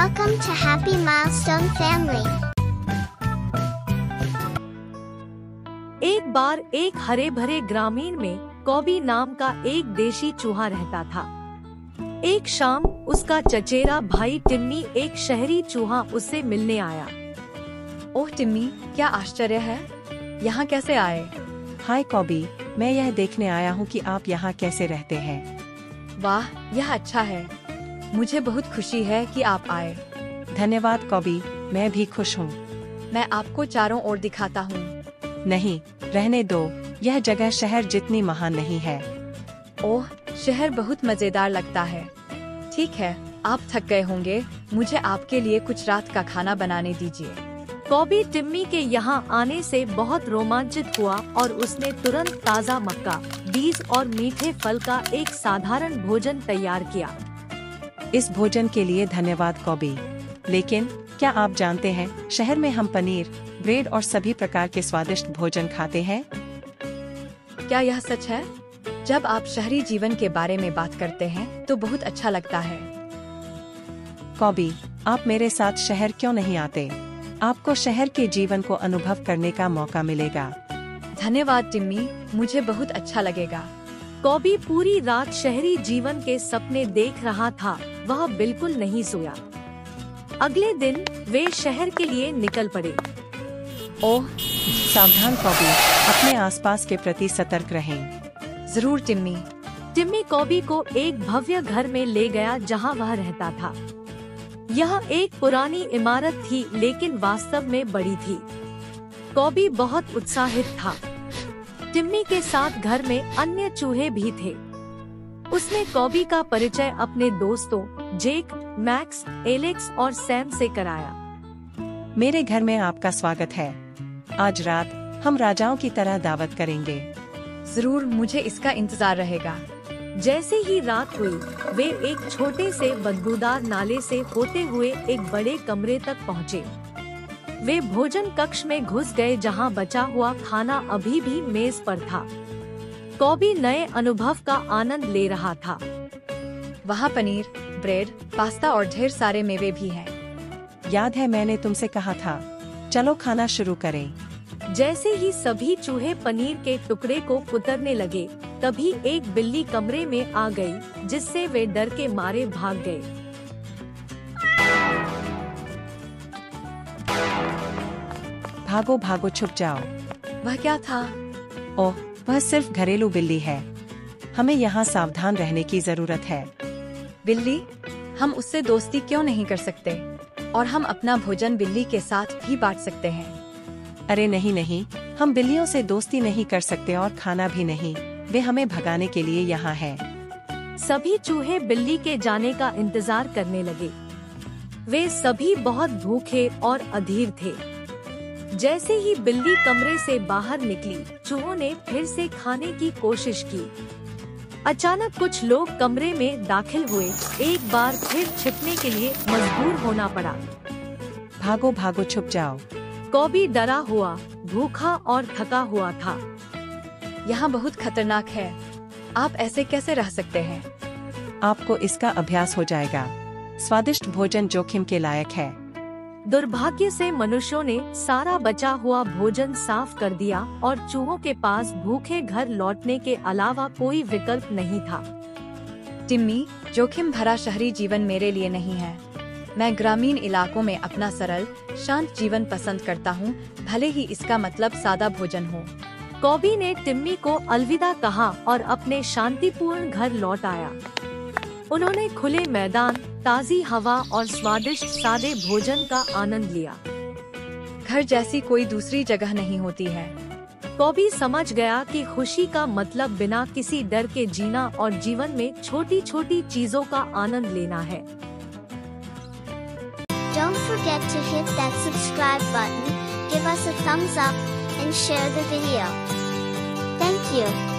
Welcome to Happy Milestone Family. एक बार एक हरे भरे ग्रामीण में कॉबी नाम का एक देशी चूहा रहता था। एक शाम उसका चचेरा भाई टिम्मी एक शहरी चूहा उससे मिलने आया। ओह टिम्मी, क्या आश्चर्य है, यहाँ कैसे आए? हाय कॉबी, मैं यह देखने आया हूँ कि आप यहाँ कैसे रहते हैं। वाह, यह अच्छा है। मुझे बहुत खुशी है कि आप आए। धन्यवाद कॉबी, मैं भी खुश हूँ। मैं आपको चारों ओर दिखाता हूँ। नहीं, रहने दो, यह जगह शहर जितनी महान नहीं है। ओह, शहर बहुत मजेदार लगता है। ठीक है, आप थक गए होंगे, मुझे आपके लिए कुछ रात का खाना बनाने दीजिए। कॉबी टिम्मी के यहाँ आने से बहुत रोमांचित हुआ और उसने तुरंत ताज़ा मक्का, बीज और मीठे फल का एक साधारण भोजन तैयार किया। इस भोजन के लिए धन्यवाद कॉबी, लेकिन क्या आप जानते हैं, शहर में हम पनीर, ब्रेड और सभी प्रकार के स्वादिष्ट भोजन खाते हैं। क्या यह सच है? जब आप शहरी जीवन के बारे में बात करते हैं तो बहुत अच्छा लगता है। कॉबी, आप मेरे साथ शहर क्यों नहीं आते? आपको शहर के जीवन को अनुभव करने का मौका मिलेगा। धन्यवाद टिम्मी, मुझे बहुत अच्छा लगेगा। कॉबी पूरी रात शहरी जीवन के सपने देख रहा था, वह बिल्कुल नहीं सोया। अगले दिन वे शहर के लिए निकल पड़े। ओह, सावधान कॉबी, अपने आसपास के प्रति सतर्क रहें। जरूर टिम्मी। टिम्मी कॉबी को एक भव्य घर में ले गया जहां वह रहता था। यह एक पुरानी इमारत थी लेकिन वास्तव में बड़ी थी। कॉबी बहुत उत्साहित था। टिम्मी के साथ घर में अन्य चूहे भी थे। उसने कॉबी का परिचय अपने दोस्तों जेक, मैक्स, एलेक्स और सैम से कराया। मेरे घर में आपका स्वागत है। आज रात हम राजाओं की तरह दावत करेंगे। जरूर, मुझे इसका इंतजार रहेगा। जैसे ही रात हुई, वे एक छोटे से बदबूदार नाले से होते हुए एक बड़े कमरे तक पहुँचे। वे भोजन कक्ष में घुस गए जहां बचा हुआ खाना अभी भी मेज पर था। कॉबी नए अनुभव का आनंद ले रहा था। वहाँ पनीर, ब्रेड, पास्ता और ढेर सारे मेवे भी हैं। याद है मैंने तुमसे कहा था, चलो खाना शुरू करें। जैसे ही सभी चूहे पनीर के टुकड़े को कुतरने लगे, तभी एक बिल्ली कमरे में आ गई, जिससे वे डर के मारे भाग गए। भागो भागो, छुप जाओ। वह क्या था? ओह, वह सिर्फ घरेलू बिल्ली है। हमें यहाँ सावधान रहने की जरूरत है। बिल्ली? हम उससे दोस्ती क्यों नहीं कर सकते? और हम अपना भोजन बिल्ली के साथ भी बांट सकते हैं। अरे नहीं नहीं, हम बिल्लियों से दोस्ती नहीं कर सकते और खाना भी नहीं। वे हमें भगाने के लिए यहाँ है। सभी चूहे बिल्ली के जाने का इंतजार करने लगे। वे सभी बहुत भूखे और अधीर थे। जैसे ही बिल्ली कमरे से बाहर निकली, चूहों ने फिर से खाने की कोशिश की। अचानक कुछ लोग कमरे में दाखिल हुए। एक बार फिर छिपने के लिए मजबूर होना पड़ा। भागो भागो, छुप जाओ। कॉबी डरा हुआ, भूखा और थका हुआ था। यहाँ बहुत खतरनाक है। आप ऐसे कैसे रह सकते हैं? आपको इसका अभ्यास हो जाएगा। स्वादिष्ट भोजन जोखिम के लायक है। दुर्भाग्य से मनुष्यों ने सारा बचा हुआ भोजन साफ कर दिया और चूहों के पास भूखे घर लौटने के अलावा कोई विकल्प नहीं था। टिम्मी, जोखिम भरा शहरी जीवन मेरे लिए नहीं है। मैं ग्रामीण इलाकों में अपना सरल, शांत जीवन पसंद करता हूँ, भले ही इसका मतलब सादा भोजन हो। कॉबी ने टिम्मी को अलविदा कहा और अपने शांतिपूर्ण घर लौट आया। उन्होंने खुले मैदान, ताज़ी हवा और स्वादिष्ट सादे भोजन का आनंद लिया। घर जैसी कोई दूसरी जगह नहीं होती है। कॉबी समझ गया कि खुशी का मतलब बिना किसी डर के जीना और जीवन में छोटी छोटी चीजों का आनंद लेना है। Don't forget to hit that subscribe button, give us a thumbs up, and share the video. Thank you.